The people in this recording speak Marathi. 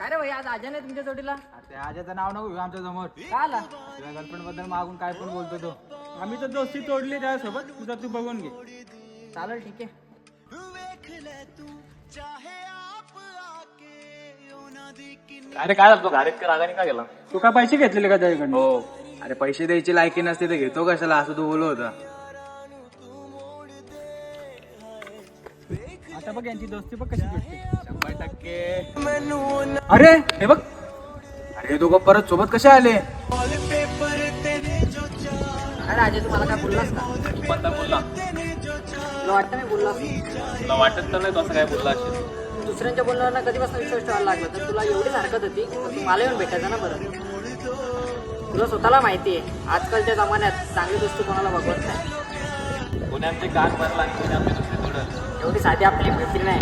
काय रे भाई आज आजा नाही तुमच्या जोडीला? ते आजाचं नाव नको घेऊ आमच्या समोर. का आला? तुझ्या गर्लफ्रेंड बद्दल मागून काय पण बोलतो तो. आम्ही तर दोस्ती तोडली त्यासोबत, तुझा तू बघून घे. चालेल ठीक आहे. अरे काय झालं, घरात रागाने का गेला? तू का पैसे घेतलेले का त्याच्याकडनं? हो. अरे पैसे द्यायची लायकी नसते तर घेतो कशाला असं तू बोलत होता. आता बघ यांची दोस्ती बघ कशी भेटते. 100%. अरे हे बघ, अरे दोघं परत सोबत कसे आले? अरे आजा तू मला काय बोललास का? तू पण तर बोलला. तुला वाटतं मी बोललो असं? तुला वाटत तर नाही तू असं काय बोलला असेल. दुसऱ्यांच्या बोलण्यावर कधीपासून विश्वास ठेवायला लागला तर तुला एवढीच हरकत होती तर तू मला येऊन भेटायचा ना बरं. तुला स्वतःला माहिती आहे आजकालच्या जमान्यात चांगली दोस्ती कोणाला बघवत नाही. कोणी आमचे कान भरला आणि कोणी आमचे दुसरे तोडत. एवढी साधी आपली मैत्री नाही.